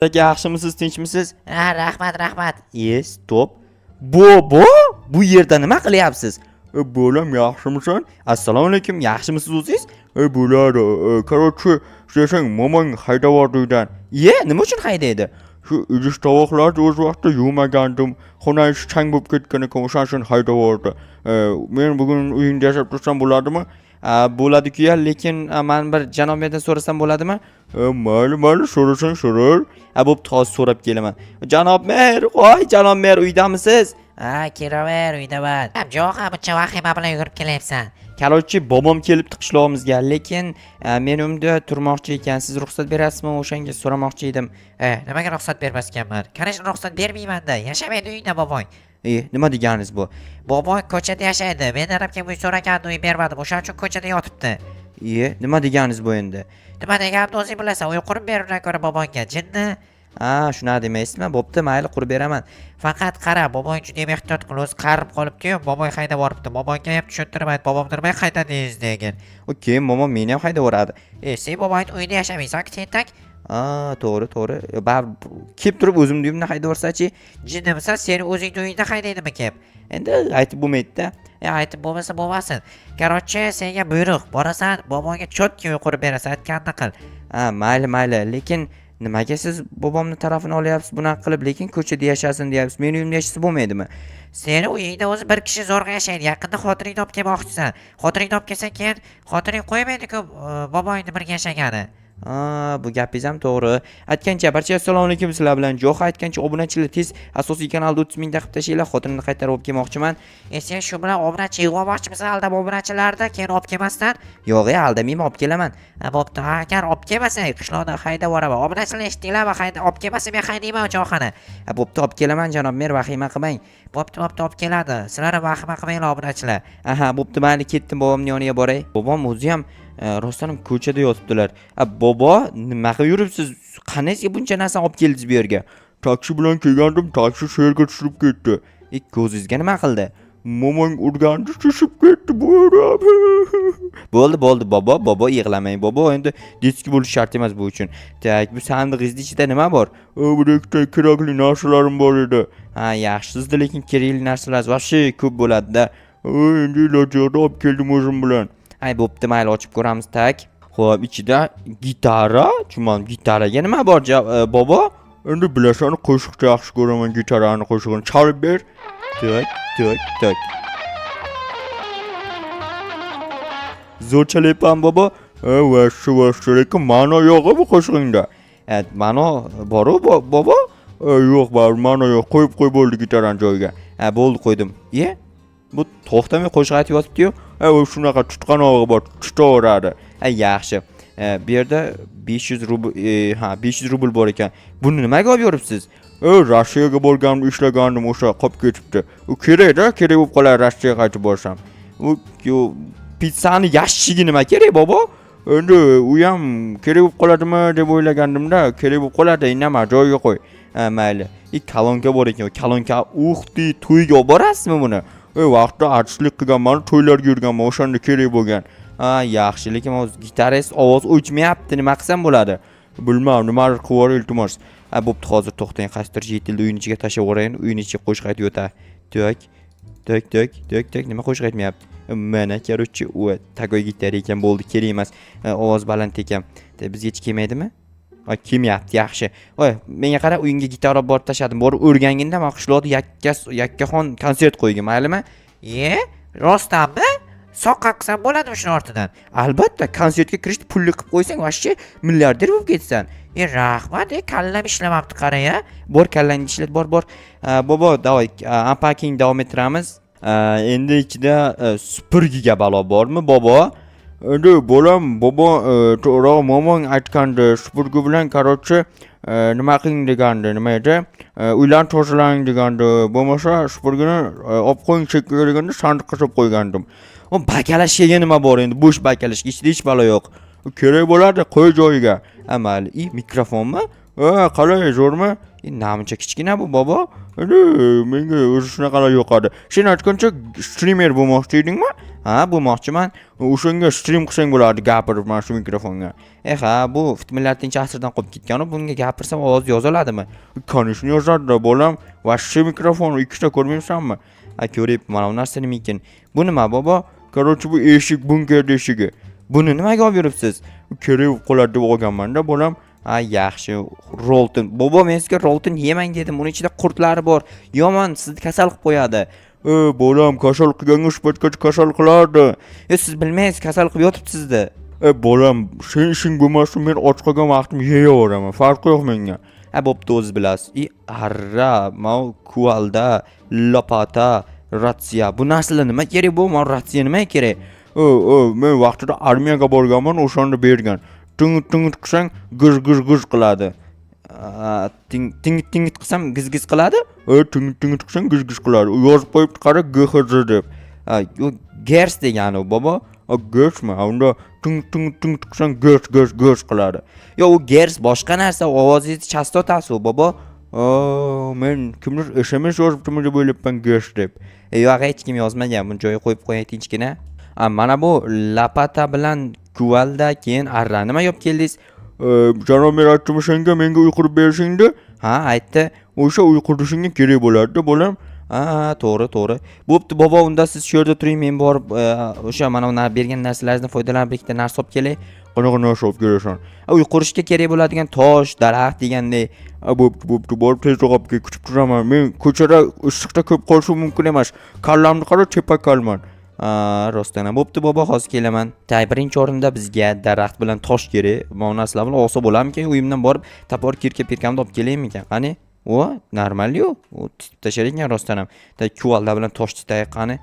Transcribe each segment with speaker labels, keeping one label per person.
Speaker 1: Yaxshimisiz, tinchmisiz?
Speaker 2: Ha, rahmat.
Speaker 1: Stop. Bu yerda nima qilyapsiz? Bolam, yaxshimisan? Assalomu alaykum, yaxshimisiz o'zingiz? Bo'ladi. Короче, desang momang haydavor uydan. Nima uchun haydaydi? Shu idish tovoqlarni o'z vaqtida yuvmagandim. Xonangiz chang bo'lib ketgan ekan, o'shaning uchun haydavordi. Men bugun uyingda yashab tursam bo'ladimi? Bo'ladi-ku, lekin men bir janobiydan so'rasam bo'ladimi? Mayli, so'rasang so'rar. Bo'pti, hozir so'rab kelaman. Janob mer, janob mer, uydamisiz?
Speaker 2: Ha, kiraver, uydaman. Yo'q, buncha vahima bilan yugurib kelyapsan.
Speaker 1: Короче, bobom kelibdi qishlog'imizga, lekin men unda turmoqchi ekan. Siz ruxsat berasizmi? O'shanga so'ramoqchi edim.
Speaker 2: Nimaga ruxsat bermaskanman? Qarash, ruxsat bermayman-da. Yashamaydi uyda boboy.
Speaker 1: Nima deganingiz bu?
Speaker 2: Boboy ko'chada yashaydi. Men tarafga uy so'raganda uy bermadim. O'shaning uchun ko'chada yotibdi.
Speaker 1: Nima deganingiz bu endi?
Speaker 2: Nima deganimni o'zing bilasan. Uy qurib berishdan ko'ra boboyga jinni.
Speaker 1: Shunaqa demaysizmi? Bo'pti, mayli, qurib beraman.
Speaker 2: Faqat qara, boboy juda ham ehtiyot qil. O'zi qarib qolibdi-yu, boboy haydab boribdi. Boboyga ham tushuntirib ayt, bobom nima qaytadingiz degan.
Speaker 1: Keyin momom meni ham haydavoradi.
Speaker 2: Sen boboyning uyida yashamaysan-ku, tentak.
Speaker 1: To'g'ri. Kelib turib o'zimni uyimdan haydavorsa-chi?
Speaker 2: Jinnimisan, seni o'zingning uyingda haydaydimi kelib?
Speaker 1: Endi aytib bo'lmaydi-da.
Speaker 2: Aytib bo'lmasa bo'lmasin. Короче, senga buyruq. Borasan, boboyga chotki uy qurib berasan, aytganini qil.
Speaker 1: Mayli, lekin nimaga siz bobomni tarafini olyapsiz bunaqa qilib, lekin ko'chada yashasin deyapsiz? Meni uyimda yashasa bo'lmaydimi?
Speaker 2: Seni uyingda o'zi bir kishi zo'rg'a yashaydi. Yaqinda xotiringni olib kelmoqchisan. Xotiringni olib kelsan, keyin xotiring qo'ymaydi-ku boboyni birga yashagani.
Speaker 1: Bu gapingiz ham to'g'ri. Aytgancha, barcha assalomu alaykum, sizlar bilan Jo'xa aytgancha obunachilar tez asosiy kanalda 30 mingta qilib tashinglar, xotinimni qaytarib olib kelmoqchiman.
Speaker 2: Sen shu bilan obunachi yig'moqchimisan, aldab obunachilarda keyin olib kelmasdan?
Speaker 1: Yo'q, aldamayman, olib kelaman.
Speaker 2: Bo'pti, agar olib kelmasang, qishloqdan haydab boraman. Obunachilar eshitdinglarmi? Olib kelmasa men haydayman Jo'xani.
Speaker 1: Bo'pti, olib kelaman, janob mer, vahima qilmang.
Speaker 2: Bo'pti, olib keladi. Sizlar ham vahima qilmanglar obunachilar.
Speaker 1: Bo'pti, mayli, ketdim, bobomning yoniga boray. Bobom o'zi ham rostdan ko'chada yotibdilar. Bobo, nima qilib yuribsiz? Qanisiga buncha narsani olib keldingiz bu yerga? Taksi bilan kelgandim, taksi shu yerga tushib ketdi. Ko'zingizga nima qildi? Momong urgandi, tushib ketdi bu yerga. Bo'ldi, bobo, yig'lamang. Bobo, endi diski bo'lish shart emas bu uchun. Tak, bu sandig'ingizning ichida nima bor? Bu yerda kerakli narsalarim bor edi. Yaxshi-sizda, lekin kerakli narsalar vobshe ko'p bo'ladi-da. Endi ilojiga olib keldim o'zim bilan. Bo'pti, mayli, ochib ko'ramiz, tak. Xo'p, ichida gitara, gitaraga nima bor, bobo? Endi bilasan, qo'shiqni yaxshi ko'raman, gitarani qo'shig'ini chalib ber. Tak. Zo'r chalayapman, bobo. Vashshi, lekin ma'no yo'q bu qo'shig'ingda. Ma'no bor-ku, bobo? Yo'q, ma'no yo'q. Qo'yib bo'ldi gitarani joyiga. Bo'ldi, qo'ydim. Bu to'xtamay qo'shiq aytib yotibdi-yu. Shunaqa tutqanog'i bor, tutaveradi. Yaxshi. Bu yerda 500 rubl bor ekan. Buni nimaga olib yuribsiz? Rossiyaga borgandim, ishlagandim, o'sha qolib ketibdi. U kerak bo'lib qolar Rossiyaga qaytib borsam. U pizzani yashigi nima kerak, bobo? Endi u ham kerak bo'lib qoladimi deb o'ylagandim-da. Kerak bo'lib qoladi, nima joyiga qo'y. Mayli. Kolonka bor ekan. Kolonka to'yga olib borasizmi buni? Vaqtda artistlik qilganman, to'ylarga yurganman, o'shanda kerak bo'lgan. Yaxshi, lekin gitarist ovoz o'chmayapti, nima qilsam bo'ladi? Bilmam, nimadir qilib iltimos. Bo'pti, hozir to'xtang, qaysidir yetildi uyning ichiga tashlab yuborayin, uyning ichiga qo'shiq aytib o'tadi. Tak, nima qo'shiq aytmayapti? Mana, короче, tagoy gitara ekan, bo'ldi, kerak emas. Ovoz baland ekan. Bizgacha kelmaydimi? Kelmayapti, yaxshi. Menga qara, uyingga gitara olib borib tashladim. Borib o'rganginda men qishloqda yakkaxon konsert qo'ygan, maylimi?
Speaker 2: Rostdanmi? Soqqa qilsam bo'ladimi shuni ortidan?
Speaker 1: Albatta, konsertga kirishni pulli qilib qo'ysang, vashchi milliarder bo'lib ketsan.
Speaker 2: Rahmat, kallam ishlamabdi qara-ya.
Speaker 1: Bor, kallangni ishlat, bor. Bobo, davay, unpacking davom ettiramiz. Endi ichida 0 giga balo bormi, bobo? Endi bobo, to'g'ri, momong aytgandi, 0 giga bilan, короче, nima qiling degandi, nima edi? Uylarni tozalang degandi. Bo'lmasa 0 gini olib qo'ying chekka deganda sandiqqa solib qo'ygandim. Bakalashga nima bor endi? Bo'sh bakalashga ichida hech balo yo'q. Kerak bo'ladi, qo'y joyiga. Mayli, mikrofonmi? qalay zo'rmi? Namuncha kichkina bu bobo? Menga o'zi shunaqalar yoqadi. Sen aytgancha streamer bo'lmoqchi edingmi? Ha, bo'lmoqchiman. O'shanga stream qilsang bo'ladi, gapirib mana shu mikrofonga. Ha, bu fitmillatning asrdan qolib ketgan, bunga gapirsam ovoz yoziladimi? Конечно yozadi bolam. Vashshi mikrofon ikkita ko'rmaysanmi? Ko'rib, mana bu narsa nima ekan? Bu nima bobo? Короче, bu eshik bunker eshigi. Buni nimaga olib yuribsiz? Kerak qoladi deb olganman-da bolam. Yaxshi, roltin. Bobo men sizga roltin yemang dedim. Uning ichida qurtlari bor. Yomon, sizni kasal qilib qo'yadi. Bolam, kasal qilganga sifatgacha kasal qiladi. Siz bilmaysiz, kasal qilib yotibdi sizni. Bolam, sen ishing bo'lmasa men och qolgan vaqtim yeyaveraman. Farqi yo'q menga. Bo'pti, o'zingiz bilasiz. Arra, mau kualda, lopata, ratsiya. Bu narsalar nima kerak bu? Men ratsiya nima kerak? Men vaqtida armiyaga borganman, o'shanda bergan. Ting qilsang giz qiladi. Ting qilsam giz qiladi? Ting qilsang giz qiladi. Yozib qo'yibdi, qara GHZ deb. Gers degani bobo. Gersmi? Unda ting qilsang gers qiladi. U gers boshqa narsa, ovozingiz chastotasi u bobo. Men kimdir SMS yozibdimi deb o'ylabman gers deb. Yo'q, hech kim yozmagan. Buni joyiga qo'yib qo'yay tinchgina. Mana bu lapata bilan kuvalda keyin arra nima olib keldingiz? Janob mer aytdimi senga menga uy qurib berishingni? Ha, aytdi. O'sha uy qurishingga kerak bo'ladi-da bolam. To'g'ri. Bo'pti bobo, unda siz shu yerda turing, men borib o'sha mana uni bergan narsalardan foydalanib ikkita narsa olib kelay. Qanaqa narsa olib kelasan? Uy qurishga kerak bo'ladigan tosh, daraxt degandek. Bo'pti, borib tezroq olib kel, kutib turaman. Men ko'chada issiqda ko'p qolishim mumkin emas. Kallamni qara, tepa kalman. Rostdan bo'pti bobo, hozir kelaman. Birinchi o'rinda bizga daraxt bilan tosh kerak. Bu narsalar bilan olsa bo'larmikan? Uyimdan borib tapor pirkamni olib kelaymikan? Qani? Normal-ku. U tashlaydigan rostdan ham. Kuvalda bilan tosh titay qani?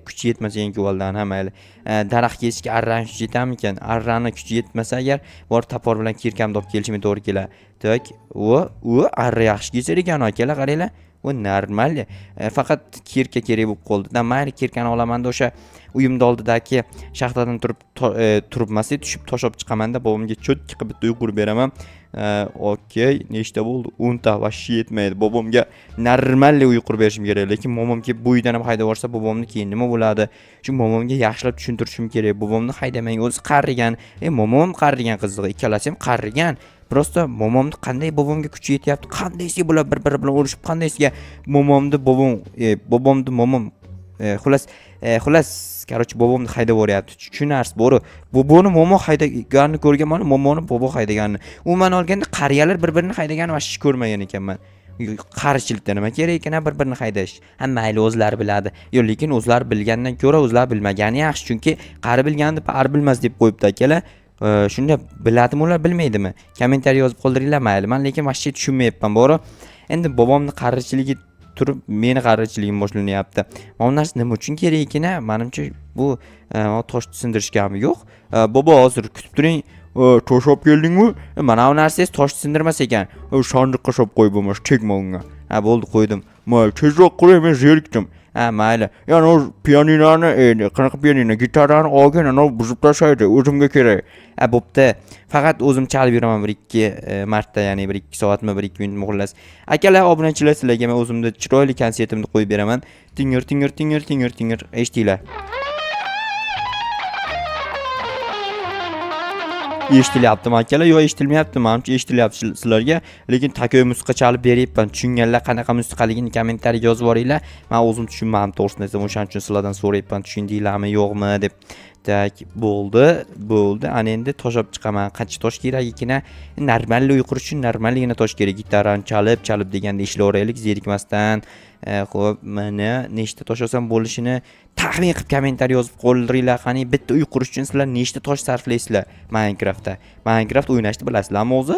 Speaker 1: Kuchi yetmasa endi kuvaldan ham mayli. Daraxt kesishga arrani kuchi yetamikan? Arrani kuchi yetmasa agar borib tapor bilan pirkamni olib kelishim to'g'ri keladi. Arra yaxshi kesar ekan, akalar, qaranglar. Bu normal. Faqat kirka kerak bo'lib qoldi. Mayli, kirkani olaman-da, o'sha uyimda oldidagi shaxtadan turibmasa tushib tosh olib chiqaman-da, bobomga cho'tki qilib bitta uy qurib beraman. Okey, nechta bo'ldi? 10 ta vashshi yetmaydi. Bobomga normal uy qurib berishim kerak, lekin momom kelib bu uydan ham haydab yuborsa, bobomni keyin nima bo'ladi? Shu momomga yaxshilab tushuntirishim kerak. Bobomni haydamang, o'zi qarrigan. Momom qarrigan qizig'i, ikkalasi ham qarrigan. Prosta momomni qanday bobomga kuchi yetyapti, qandaysiga bular bir-biri bilan urishib, qandaysiga momomni momom xullas, короче, bobomni haydab yuboryapti. Tushunarsiz, bo'ri. Boboni momo haydaganini ko'rganman, momoni bobo haydaganini. Umuman olganda qariyalar bir-birini haydaganini vashshi ko'rmagan ekanman. Qarichilikda nima kerak ekan bir-birini haydash? Mayli, o'zlari biladi. Lekin o'zlari bilgandan ko'ra o'zlari bilmagani yaxshi, chunki qari bilganni pari bilmas deb qo'yibdi akalar. Shunda biladimi, ular bilmaydimi? Kommentariy yozib qoldiringlar, mayli. Men lekin vashshi tushunmayapman, bo'ri. Endi bobomni qarichiligi turib meni qarichiligim boshlanyapti. Mana bu narsa nima uchun kerak ekan? Menimcha bu tosh sindirishgami yo'q. Bobo, hozir kutib turing. Tosh olib keldingmi? Mana bu narsangiz tosh sindirmas ekan. Sandiqqa solib qo'y bo'lmas, tegma unga. Bo'ldi, qo'ydim. Mayli, tezroq qo'y, men zerikdim. Mayli. Ya'ni o pianinoni, qanaqa pianino, gitarani olgan, buzib tashlaydi, o'zimga kerak. Bo'pti. Faqat o'zim chalib yuraman 1-2 marta, ya'ni 1-2 soatmi, 1-2 minut muxlas. Akalar, obunachilar, sizlarga men o'zimda chiroyli konsertimni qo'yib beraman. Tingir, eshtinglar. Eshitilyaptimi akalar? Yo'q, eshitilmayapti. Menimcha eshitilyapti sizlarga. Lekin takoy musiqa chalib beryapman. Tushunganlar qanaqa musiqaligini kommentariy yozib yuboringlar. Men o'zim tushunmadim, to'g'risini aytsam, o'shaning uchun sizlardan so'rayapman, tushundinglarmi, yo'qmi deb. Bo'ldi. Ana endi tosh olib chiqaman. Qancha tosh kerak ekan? Normal uy qurish uchun normalgina tosh kerak. Gitarani chalib deganda ishlayveraylik zerikmasdan. Xo'p, mana nechta tosh olsam bo'lishini taxmin qilib kommentariy yozib qoldiringlar. Qani bitta uy qurish uchun sizlar nechta tosh sarflaysizlar Minecraftda? Minecraft o'ynashni bilasizlarmi o'zi?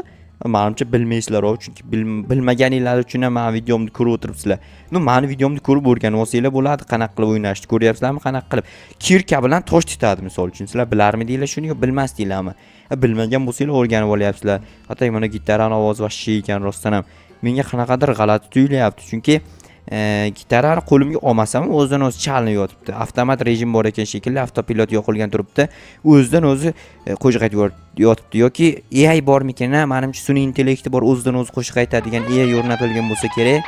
Speaker 1: Menimcha bilmaysizlar, chunki bilmaganinglar uchun ham men videomni ko'rib o'tiribsizlar. Meni videomni ko'rib o'rganib olsanglar bo'ladi, qanaqa qilib o'ynashni ko'ryapsizlarmi, qanaqa qilib kirka bilan tosh titadi misol uchun. Sizlar bilarmidinglar shuni yo bilmasdinglarmi? Bilmagan bo'lsanglar o'rganib olyapsizlar. Hatto mana gitarani ovozi vashshi ekan rostdan ham. Menga qanaqadir g'alati tuyulyapti, chunki gitarani qo'limga olmasam o'zidan o'zi chalinib yotibdi. Avtomat rejim bor ekan shekilli, avtopilot yoqilgan turibdi. O'zidan o'zi qo'shiq aytib yotibdi yoki AI bormikan? Menimcha sun'iy intellekti bor, o'zidan o'zi qo'shiq aytadigan AI o'rnatilgan bo'lsa kerak.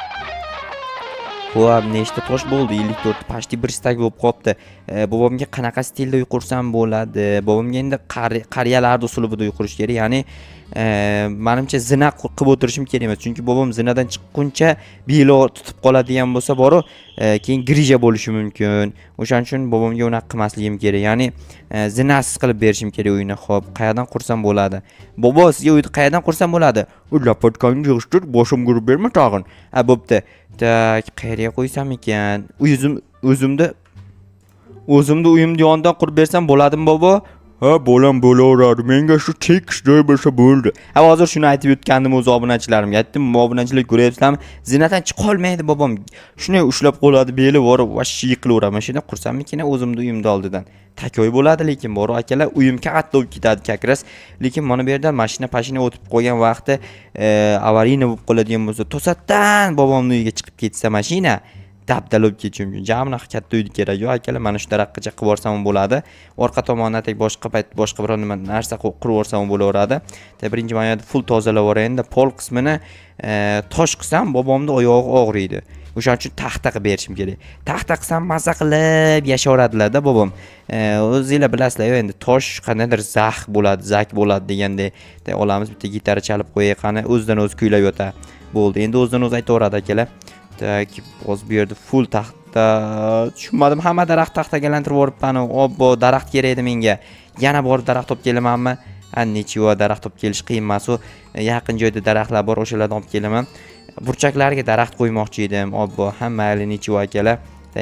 Speaker 1: Xo'p, nechta tosh bo'ldi? 54 pashti bir stak bo'lib qolibdi. Bobomga qanaqa stilda uy qursam bo'ladi? Bobomga endi qariyalarda usulida uy qurish kerak. Ya'ni menimcha zina qilib o'tirishim kerak emas. Chunki bobom zinadan chiqquncha belo tutib qoladigan bo'lsa, boru keyin grija bo'lishi mumkin. O'shaning uchun bobomga unaqa qilmasligim kerak. Ya'ni zinasiz qilib berishim kerak uyni. Xo'p, qayerdan qursam bo'ladi? Bobo, sizga uyni qayerdan qursam bo'ladi? Lapatkangni yig'ishtir, boshim urib berma tag'in. Bo'pti. Tak, qayerga qo'ysam ekan? O'zimda uyimni yonidan qurib bersam bo'ladimi, bobo? Ha, bo'laveradi. Menga shu tekis joy bo'lsa bo'ldi. Hozir shuni aytib o'tgandim o'z obunachilarimga. Aytdim, obunachilar ko'ryapsizlarmi? Zinadan chiqa olmaydi bobom. Shuni ushlab qo'yadi, beli bor, vash yiqilaveradi. Mashina qursammikin o'zimni uyimni oldidan. Takoy bo'ladi, lekin bor akalar, uyim katta bo'lib ketadi kakras. Lekin mana bu yerdan mashina o'tib qo'ygan vaqti avariyni bo'lib qoladigan bo'lsa, to'satdan bobomning uyiga chiqib ketsa mashina dabdal bo'lib ketishi mumkin. Jamna katta uyni kerak yo'q akalar, mana shu daraxtgacha qilib borsam bo'ladi. Orqa tomondan boshqa payt boshqa biror nima narsa qurib borsam bo'laveradi. Birinchi mana full tozalab yuboray. Endi pol qismini tosh qilsam bobomning oyog'i og'riydi. O'shaning uchun taxta qilib berishim kerak. Taxta qilsam mazza qilib yashaveradilar-da bobom. O'zingizlar bilasizlar, endi tosh qandaydir zak bo'ladi degandek. Olamiz bitta gitara chalib qo'yay, qani o'zidan o'zi kuylab yotar. Bo'ldi. Endi o'zidan o'zi aytaveradi akalar. O'z bu yerda full taxta. Tushunmadim, hamma daraxt taxtaga aylantirib yuboribman. Obbo, daraxt kerak edi menga. Yana borib daraxt olib kelamanmi? Nechiva daraxt olib kelish qiyin emas. Yaqin joyda daraxtlar bor, o'shalardan olib kelaman. Burchaklarga daraxt qo'ymoqchi edim. Obbo, hamma nechiva akalar.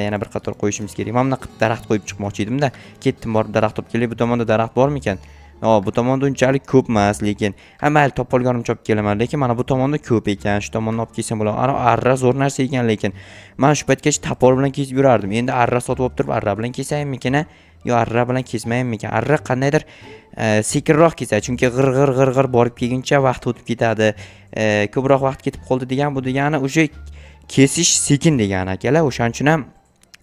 Speaker 1: Yana bir qator qo'yishimiz kerak. Mana bunaqa daraxt qo'yib chiqmoqchi edim-da. Ketdim borib daraxt olib kelay. Bu tomonda daraxt bormikan? Bu tomonda unchalik ko'p emas, lekin mayli topib olganimcha olib kelaman. Lekin mana bu tomonda ko'p ekan. Shu tomonni olib kelsam bo'ladi. Arra zo'r narsa ekan, lekin men shu paytgacha tapor bilan kesib yurardim. Endi arra sotib olib turib, arra bilan kesaymikan yo arra bilan kesmaymikan? Arra qandaydir sekinroq kesadi, chunki g'ir borib kelguncha vaqt o'tib ketadi. Ko'proq vaqt ketib qoldi degan bu degani o'sha kesish sekin degani akalar. O'shaning uchun ham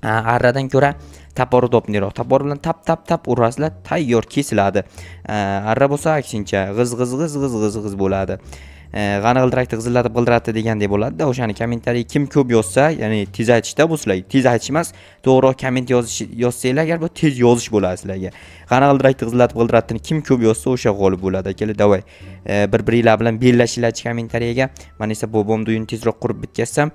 Speaker 1: arradan ko'ra tapor topniroq. Tapor bilan tap urasizlar, tayyor kesiladi. Arra bo'lsa aksincha g'iz bo'ladi. G'ani g'ildirakni g'izillatib degandek bo'ladi-da. O'shani kommentariy kim ko'p yozsa, ya'ni tez aytishda bu sizlarga. Tez aytish emas, to'g'ri komment yozsanglar, agar bu tez yozish bo'ladi sizlarga. G'ani g'ildirakni g'izillatib kim ko'p yozsa, o'sha g'olib bo'ladi akalar. Davay. Bir-biringlar bilan bellashinglar kommentariyaga. Men esa bobomni uyini tezroq qurib bitkassam,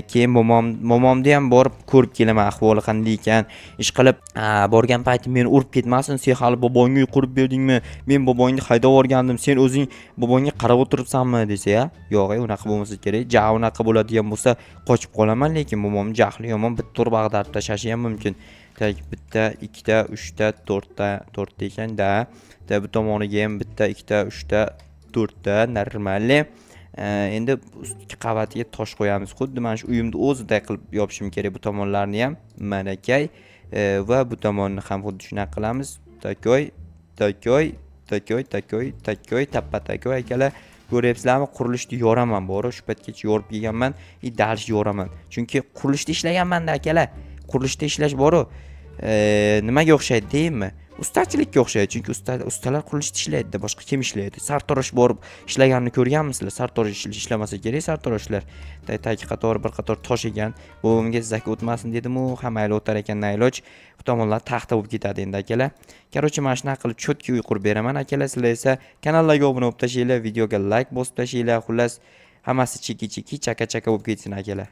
Speaker 1: keyin momomni ham borib ko'rib kelaman, ahvoli qanday ekan. Ish qilib, borgan paytim meni urib ketmasin. Sen hali bobongga uy qurib berdingmi? Men bobongni haydab o'rgandim. Sen o'zing bobongga qarab o'tiribsanmi desa-ya? Yo'q, unaqa bo'lmasa kerak. Unaqa bo'ladigan bo'lsa, qochib qolaman, lekin momomning jahli yomon, bitta urib ag'darib tashlashi ham mumkin. Bitta, ikkita, uchta, to'rtta ekan-da. Bu tomoniga ham bitta, ikkita, uchta, to'rtta normalniy. Endi ustki qavatiga tosh qo'yamiz. Xuddi mana shu uyimni o'ziday qilib yopishim kerak. Bu tomonlarni ham manakay va bu tomonni ham xuddi shunaqa qilamiz. Takoy, tappa-takoy akalar. Ko'ryapsizlarmi? Qurilishda yoraman bor. Shu paytgacha yorib kelganman, dalish yoraman. Chunki qurilishda ishlaganman-da akalar. Qurilishda ishlash bor. Nimaga o'xshaydi deymi? Ustachilikka o'xshaydi. Chunki ustalar qurilishda ishlaydi, boshqa kim ishlaydi? Sartarosh borib ishlaganini ko'rganmisizlar? Sartarosh ishlamasa kerak, sartaroshlar. Tagi qatori bir qator tosh ekan. Bobomga zaka o'tmasin dedim-u, hammayli o'tar ekan nayloj. Bu tomonlar taxta bo'lib ketadi endi akalar. Короче, mana shunaqa qilib cho'tki uy qurib beraman akalar. Sizlar esa kanallarga obuna bo'lib tashinglar, videoga like bosib tashinglar. Xullas, hammasi chiki chaka bo'lib ketsin akalar.